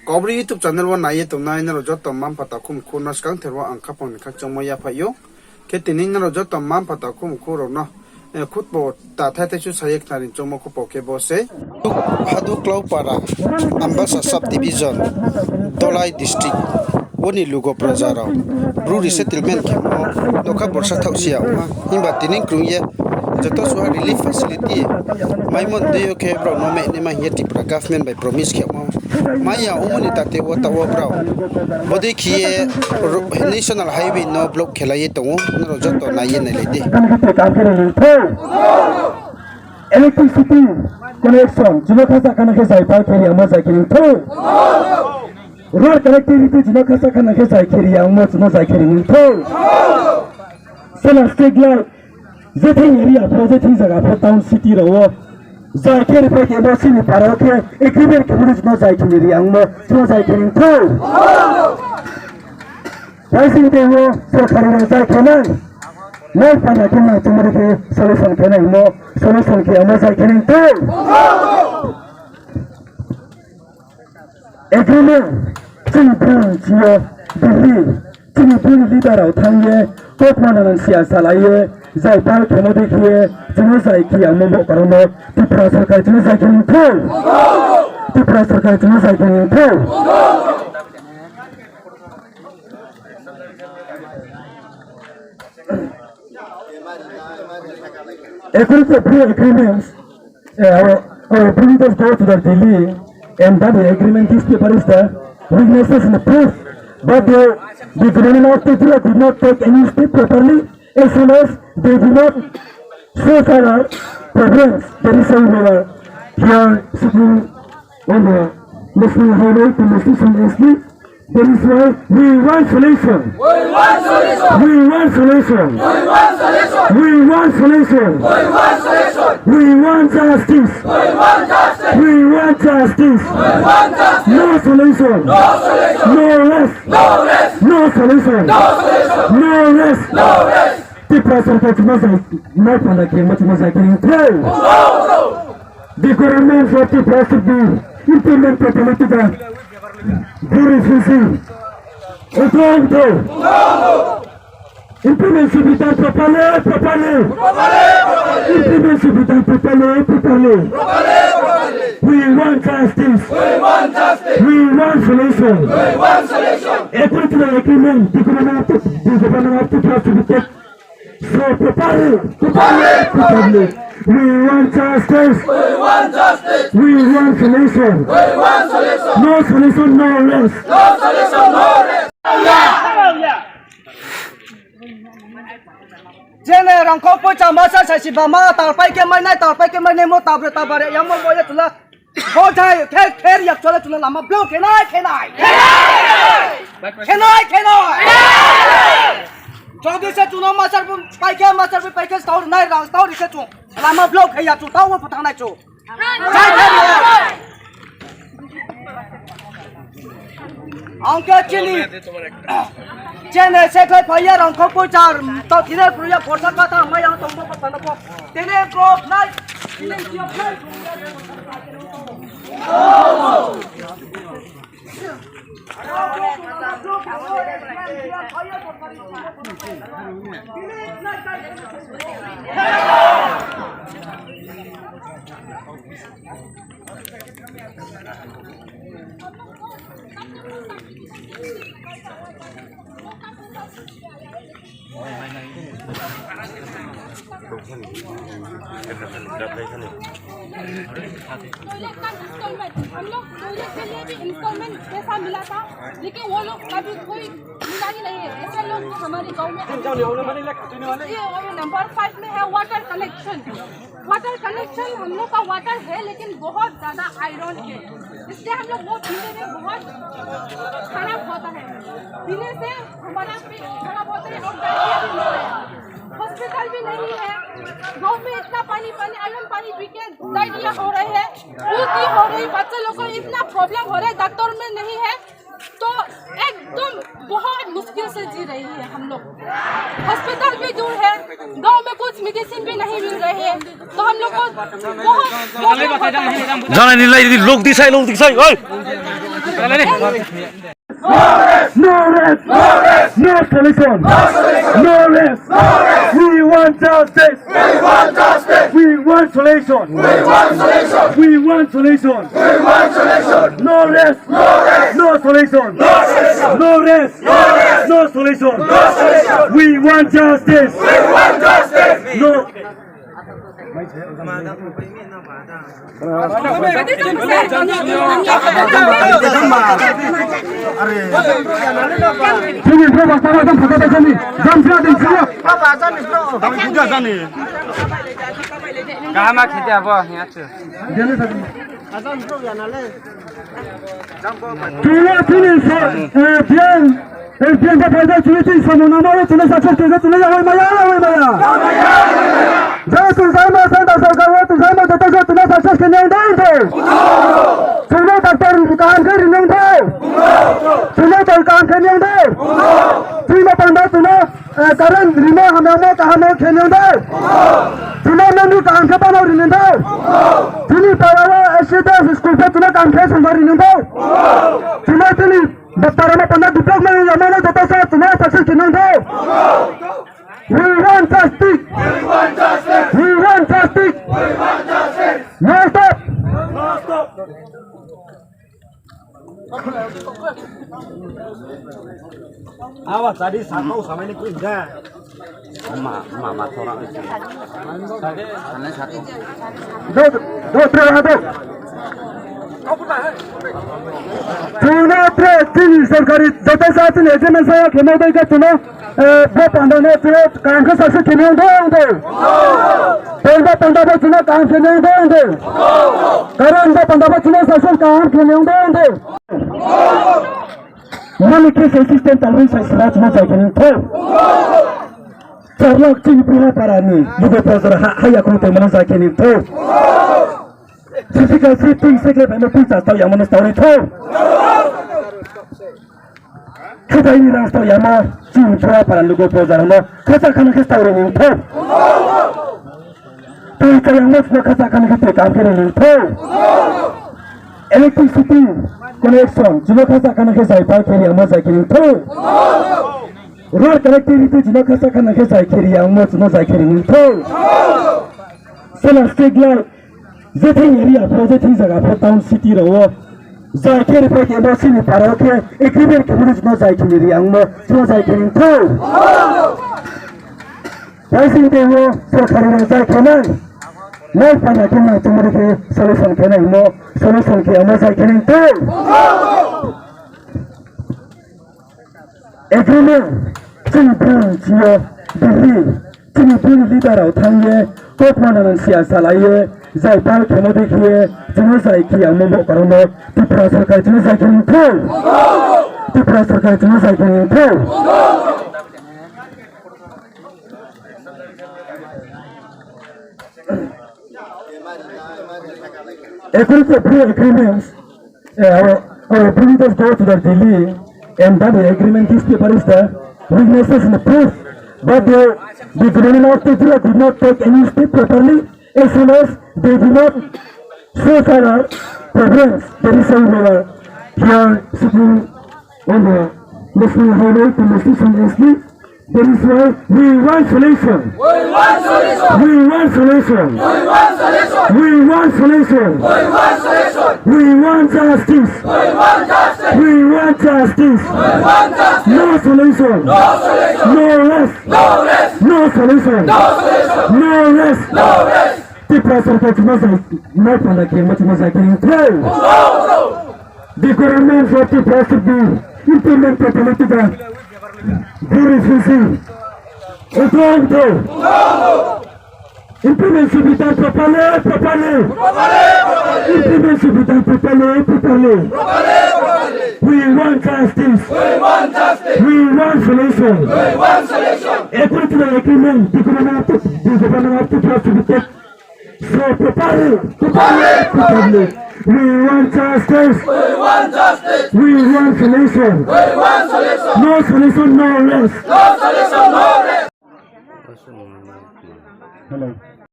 Kobri YouTube channel wa na ye tum na ina ro jot tom mam pata kum khu nas kang therwa ang khapon kha chongmo ya phayo ke tinin na ro jot tom mam pata kum khu ro na khut bo ta tha te chu sayek tarin chongmo ko poke bose hadu klau para ambasa sub division dolai district woni lugo prajara bruri settlement khemo dokha borsa thausia uma himba tinin krungye joto so relief facility maimon deyo ke bro no me ne ma yeti pra government by promise khemo maya umuni tate wo ta wo bro bodi khiye national highway no block khelaye tongo no joto na ye ne lede electricity connection jino khasa kana ke sai pa kheli amma sai kheli tho road connectivity jino khasa kana ke sai kheli amma jino sai kheli tho solar street light zething area project hi jaga for town city ro zai kheli pa ke bosi ni paro ke agreement khuli jino sai kheli amma jino sai kheli tho rising day wo so khari sai kheli मैं पता कि मैं तुम्हारे के solution के नहीं मो solution के अमसा के नहीं तो एग्रीमेंट चिंपन जियो दिल्ली चिंपन लीडर उठाएंगे कोट मानन सियासा लाइए जाय पाल खेमो देखिए जिनो जाय की अमो करो त्रिपुरा सरकार जिनो जाय के नहीं तो त्रिपुरा सरकार जिनो जाय के नहीं तो according to pre-agreements, our visitors go to the Delhi and that the agreement is paper is the witnesses in the proof, but the government of Tripura did not take any step properly as soon as they did not show further progress. There is a here sitting on the national highway to the station SD. That is why we want solution. We want solution. We want solution. We want solution. We want solution. We want solution. We want justice. We want justice. We want justice. We want justice. No solution. No solution. No rest. No rest. No solution. No solution. No rest. No rest. The president of not on the game, but was again through. The government of the president implement properly to the Purification. Implement should be done properly. Implement should be done properly. We want justice. We want justice. We want solution. We want solution. According to the agreement, the government of the trust to be taken. So properly. We want justice. We want justice. We want solution. We want solution. No solution, no rest. No solution, no rest. Jene rang ko po chama sa si bama tar pai ke mai nai tar pai ke mai ne mo tar ta bare yang mo ya tula ho thai khe yak chola tula lama block ke nai Chodi se chuno masar pai ke staur nai rang staur se chu lama block hai ya chu taw wo phang nai chu Angke chini Chene se khai phaya rang ko po char to thine pruya forsa ka tha mai yang tombo ko tan ko tine ko nai tine ki nai हम लोग project के लिए भी instalment पैसा मिला था लेकिन वो लोग कभी कोई मिला ही नहीं है ऐसे लोग हमारे गांव में नंबर 5 में है वाटर कनेक्शन हम लोग का वाटर है लेकिन बहुत ज़्यादा आयरन है इसलिए हम लोग वो पीने में बहुत खराब होता है पीने से हमारा पेट खराब होता है और डायरिया भी होता है हॉस्पिटल भी नहीं है गांव में इतना पानी आयरन पानी पी के डायरिया हो रही है उल्टी हो रही बच्चे लोग को इतना प्रॉब्लम हो रहा है डॉक्टर में नहीं है तो एकदम बहुत मुश्किल से जी रही है हम लोग हॉस्पिटल भी दूर है गांव में कुछ मेडिसिन भी नहीं मिल रही है तो हम लोग को बहुत No rest! No solution! No rest! We want justice! We want solution! We want solution! No rest! No solution! No rest! No solution! We want justice! No. Kama kita apa ya tu? El tiempo para el chulito y somos enamorados, tú no sabes que tú no llamas mañana. Ya tú sabes, Santa Sarkar, tú sabes, tú no sabes que no hay dentro. Tú no te estás buscando que no hay dentro. Tú no te estás buscando que no hay dentro. Tú no te estás buscando कारण रिमो हमें कहां खेलने दो तुम्हें मैं काम के पाना रिने दो तुम्हें पढ़ावा ऐसे तो स्कूल पे तुम्हें काम के संभाल रिने दो तुम्हें तुम्हें बत्तारा में पंद्रह दुपहर में जमाना देता सा तुम्हें सक्सेस किने दो We want justice. We want justice. No stop. Awas tadi satu sama ini pindah. Mama orang itu. Karena satu. दो चुनाव तीन सरकारी जैसे साथ लेजे में से खेमे देगा चुनाव वो पंद्रह ने चुनाव काम के सबसे खेमे देंगे पंद्रह चुनाव काम खेमे देंगे कारण वो पंद्रह चुनाव सबसे काम खेमे देंगे मन के सिस्टम तभी से समाज में जाएंगे तो चार लाख चीज पूरा paraनी juga pasar haya kau teman saya kini tu Jessica sitting sekali pada pizza tahu yang mana story tu kita ini orang story yang mana cuma cuma para lugu pasar mana katakan ke story ini tu tapi yang mana katakan kita kamp ini tu electricity connection cuma katakan ke saya pakai yang mana saya kini tu road connectivity cuma katakan ke saya kiri yang mana saya kiri tu solar street light Zeti area project is a town city row. Zakir for the Bosini Paroke, equipment community no Zakir young mo, so Zakir too. Rising the war for Karina Zakaman. No Panakina tomorrow, solution can mo, solution can mo Zakir too. Agreement, Tinipun, Gio, Billy, Tinipun leader of Tanya, Hopman and Sia Salaye. Zai pal kemo dekhiye jino zai ki ammo karono tipra sarkar jino zai kini tu tipra sarkar jino zai kini tu according to pre-agreements our visitors go to the Delhi and that the agreement this paper is the witnesses and the proof but the criminal did not take any step properly as soon as they do not show further progress. There is a here sitting on the national highway to the station SD. That is why we want solution. We want solution. We want solution. We want solution. We want solution. We want justice. We want justice. We want justice. We want justice. No solution. No solution. No rest. No rest. No solution. No solution. No rest. No rest. The president must not on the game, but must I can tell. The government of the president implement properly to the refusing. Implement should be done properly. Implement should be done properly. We want justice. We want solution. According to the agreement, the government of the president so properly. We want justice. We want solution. No solution, no rest. Hello.